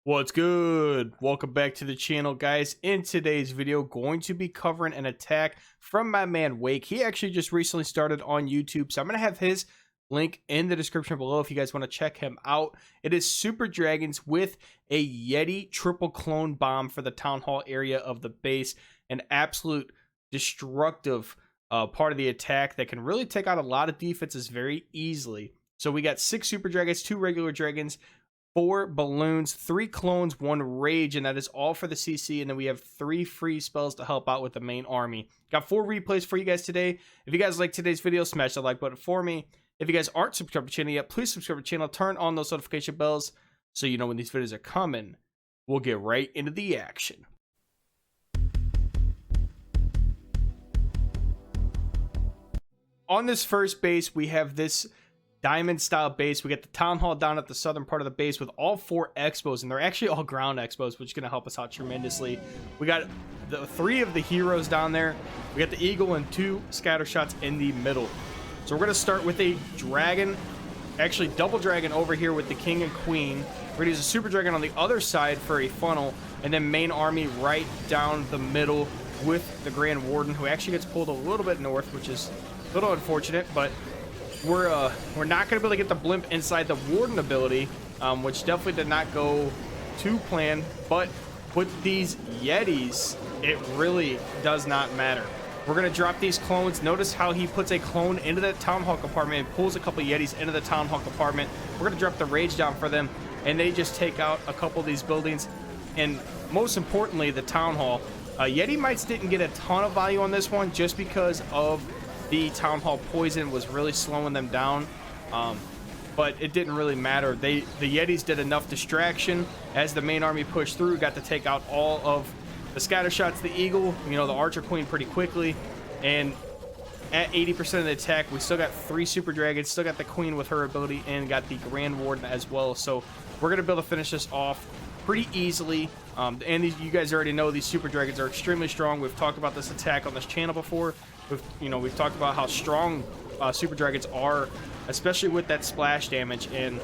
What's good? Welcome back to the channel, guys. In today's video, going to be covering an attack from my man Wake. He actually just recently started on YouTube, so I'm going to have his link in the description below if you guys want to check him out. It is Super Dragons with a YETI triple clone bomb for the Town Hall area of the base. An absolute destructive part of the attack that can really take out a lot of defenses very easily. So we got 6 Super Dragons, 2 regular Dragons, 4 balloons, 3 clones, 1 rage, and that is all for the CC. And then we have 3 free spells to help out with the main army. Got 4 replays for you guys today. If you guys like today's video, smash the like button for me. If you guys aren't subscribed to the channel yet, please subscribe to the channel. Turn on those notification bells so you know when these videos are coming. We'll get right into the action. On this first base, we have this diamond style base. We got the Town Hall down at the southern part of the base with all 4 expos, and they're actually all ground expos, which is going to help us out tremendously. We got the 3 of the heroes down there. We got the eagle and 2 scatter shots in the middle. So we're going to start with a dragon, actually double dragon over here with the king and queen. We're going to use a super dragon on the other side for a funnel, and then main army right down the middle with the grand warden, who actually gets pulled a little bit north, which is a little unfortunate, but we're not going to be able to get the blimp inside the warden ability, which definitely did not go to plan. But with these yetis, it really does not matter. We're going to drop these clones. Notice how he puts a clone into the town hall compartment and pulls a couple yetis into the town hall compartment. We're going to drop the rage down for them, and they just take out a couple of these buildings. And most importantly, the town hall. Yeti mites didn't get a ton of value on this one just because of the town hall poison was really slowing them down, but it didn't really matter. The yetis did enough distraction as the main army pushed through, got to take out all of the scatter shots, the eagle, the archer queen pretty quickly. And at 80% of the attack, we still got 3 super dragons, still got the queen with her ability, and got the grand warden as well. So we're gonna be able to finish this off pretty easily. And you guys already know these super dragons are extremely strong. We've talked about this attack on this channel before. We've talked about how strong super dragons are, especially with that splash damage. And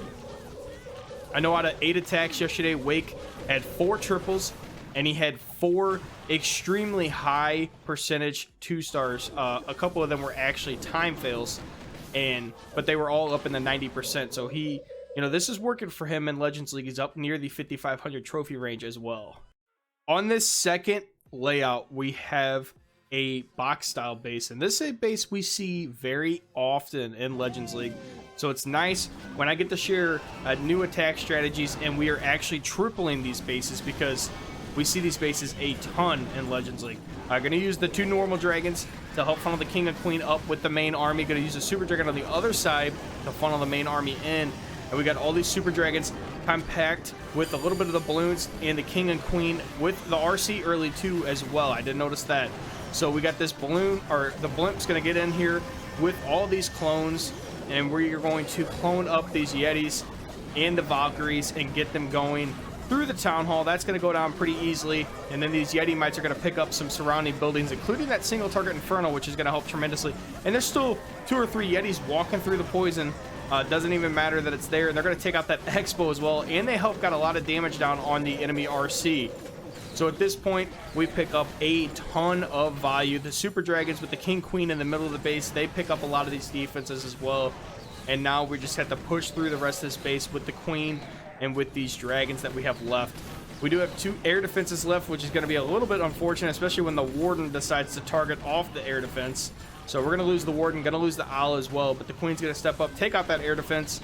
I know out of 8 attacks yesterday, Wake had 4 triples, and he had 4 extremely high percentage 2 stars. A couple of them were actually time fails, but they were all up in the 90%. So he, this is working for him in Legends League. He's up near the 5,500 trophy range as well. On this second layout, we have a box style base, and this is a base we see very often in Legends League, so it's nice when I get to share new attack strategies, and we are actually tripling these bases because we see these bases a ton in Legends League. I'm going to use the 2 normal dragons to help funnel the king and queen up with the main army. Going to use a super dragon on the other side to funnel the main army in, and we got all these super dragons compact with a little bit of the balloons and the king and queen with the RC early too as well. I did notice that. So we got this balloon, or the blimp's going to get in here with all these clones, and we're going to clone up these yetis and the valkyries and get them going through the town hall. That's going to go down pretty easily, and then these yeti mites are going to pick up some surrounding buildings, including that single target inferno, which is going to help tremendously. And there's still 2 or 3 yetis walking through the poison. Doesn't even matter that it's there, and they're going to take out that expo as well, and they help got a lot of damage down on the enemy RC. So at this point, we pick up a ton of value. The super dragons with the king queen in the middle of the base, they pick up a lot of these defenses as well. And now we just have to push through the rest of this base with the queen and with these dragons that we have left. We do have 2 air defenses left, which is going to be a little bit unfortunate, especially when the warden decides to target off the air defense. So we're going to lose the warden, going to lose the owl as well, but the queen's going to step up, take out that air defense,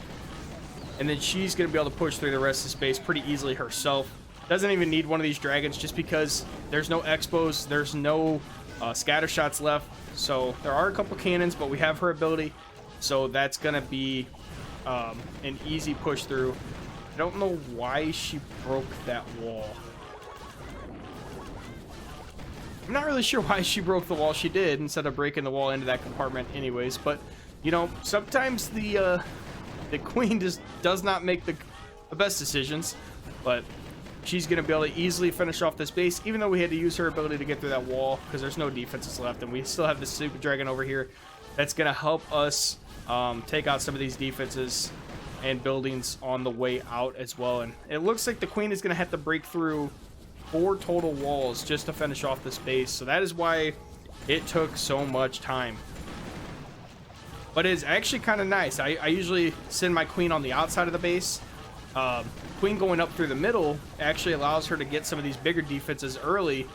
and then she's going to be able to push through the rest of the space pretty easily herself. Doesn't even need one of these dragons just because there's no expos, there's no scatter shots left. So there are a couple cannons, but we have her ability, so that's going to be an easy push through. I don't know why she broke that wall. I'm not really sure why she broke the wall. She did, instead of breaking the wall into that compartment anyways. But, sometimes the queen just does not make the best decisions. But she's going to be able to easily finish off this base, even though we had to use her ability to get through that wall because there's no defenses left. And we still have the super dragon over here that's going to help us take out some of these defenses and buildings on the way out as well. And it looks like the queen is going to have to break through 4 total walls just to finish off this base. So that is why it took so much time. But it's actually kind of nice. I usually send my queen on the outside of the base. Queen going up through the middle actually allows her to get some of these bigger defenses early,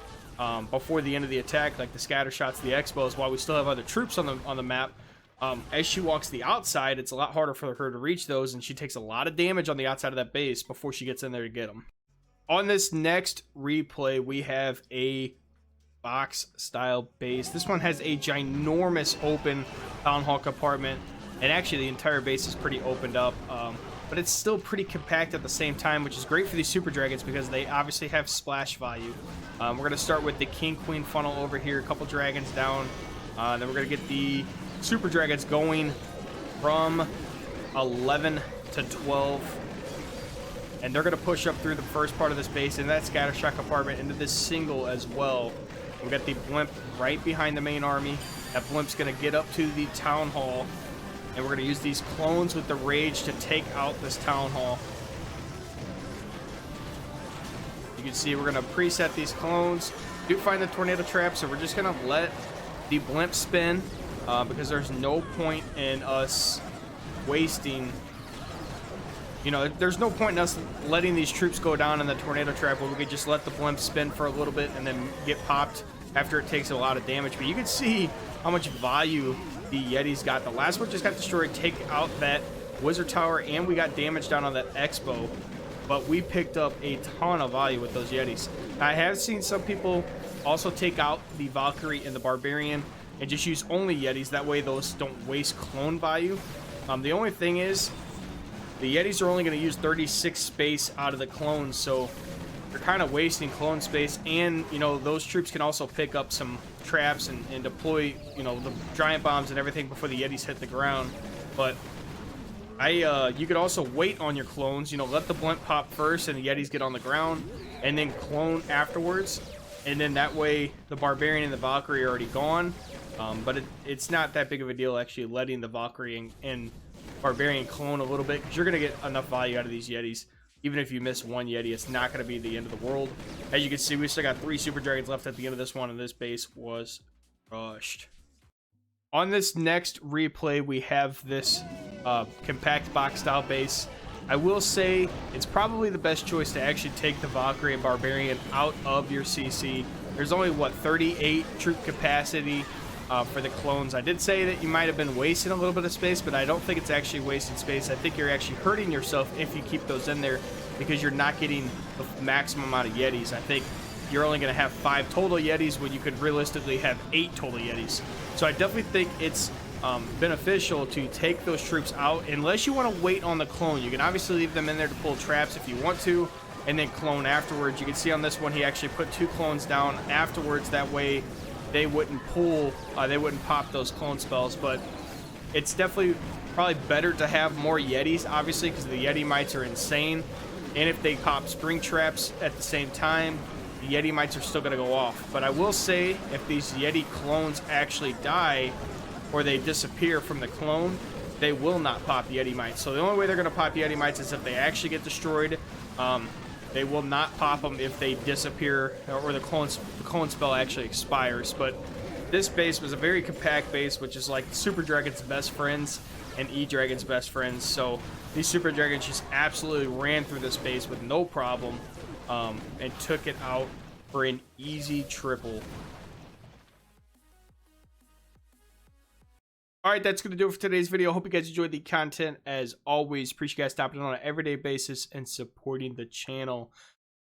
before the end of the attack, like the scatter shots, the expos, while we still have other troops on the map. As she walks the outside, it's a lot harder for her to reach those, and she takes a lot of damage on the outside of that base before she gets in there to get them. On this next replay, we have a box style base. This one has a ginormous open town hall compartment, and actually the entire base is pretty opened up, but it's still pretty compact at the same time, which is great for these super dragons because they obviously have splash value. We're going to start with the king queen funnel over here, a couple dragons down, then we're going to get the super dragons going from 11 to 12, and they're going to push up through the first part of this base and that scattershot compartment into this single as well. We've got the blimp right behind the main army. That blimp's going to get up to the town hall, and we're going to use these clones with the rage to take out this town hall. You can see we're going to preset these clones. Do find the tornado trap, so we're just going to let the blimp spin, because there's no point in us wasting, you know, there's no point in us letting these troops go down in the tornado trap where we could just let the blimp spin for a little bit and then get popped after it takes a lot of damage. But you can see how much value the Yetis got. The last one just got destroyed, take out that wizard tower, and we got damage down on that expo. But we picked up a ton of value with those Yetis. I have seen some people also take out the Valkyrie and the Barbarian and just use only Yetis. That way those don't waste clone value. The only thing is, the Yetis are only going to use 36 space out of the clones, so they're kind of wasting clone space. And, you know, those troops can also pick up some traps and deploy, you know, the giant bombs and everything before the Yetis hit the ground. But you could also wait on your clones, you know, let the blimp pop first and the Yetis get on the ground, and then clone afterwards. And then that way the Barbarian and the Valkyrie are already gone. But it's not that big of a deal actually letting the Valkyrie and Barbarian clone a little bit, because you're going to get enough value out of these Yetis. Even if you miss one Yeti, it's not going to be the end of the world. As you can see, we still got 3 super dragons left at the end of this one, and this base was rushed. On this next replay, we have this compact box style base. I will say it's probably the best choice to actually take the Valkyrie and Barbarian out of your CC. There's only, what, 38 troop capacity for the clones. I did say that you might have been wasting a little bit of space, but I don't think it's actually wasting space. I think you're actually hurting yourself if you keep those in there, because you're not getting the maximum amount of Yetis. I think you're only going to have 5 total Yetis when you could realistically have 8 total Yetis. So I definitely think it's beneficial to take those troops out, unless you want to wait on the clone. You can obviously leave them in there to pull traps if you want to, and then clone afterwards. You can see on this one, he actually put 2 clones down afterwards. That way they wouldn't pull, they wouldn't pop those clone spells. But it's definitely probably better to have more Yetis, obviously, because the Yeti mites are insane. And if they pop spring traps at the same time, the Yeti mites are still going to go off. But I will say, if these Yeti clones actually die, or they disappear from the clone, they will not pop Yeti mites. So the only way they're going to pop Yeti mites is if they actually get destroyed. They will not pop them if they disappear, or the clone spell actually expires. But this base was a very compact base, which is like Super Dragon's best friends and E-Dragon's best friends. So these Super Dragons just absolutely ran through this base with no problem, and took it out for an easy triple. Alright, that's going to do it for today's video. Hope you guys enjoyed the content. As always, appreciate you guys stopping in on an everyday basis and supporting the channel.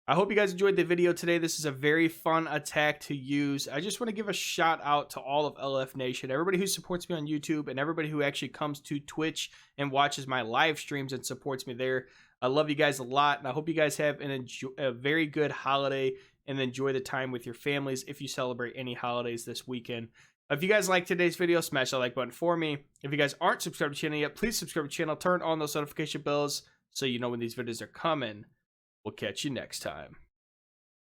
I hope you guys enjoyed the video today. This is a very fun attack to use. I just want to give a shout out to all of LF Nation, everybody who supports me on YouTube, and everybody who actually comes to Twitch and watches my live streams and supports me there. I love you guys a lot, and I hope you guys have a very good holiday and enjoy the time with your families if you celebrate any holidays this weekend. If you guys like today's video, smash that like button for me. If you guys aren't subscribed to the channel yet, please subscribe to the channel. Turn on those notification bells so you know when these videos are coming. We'll catch you next time.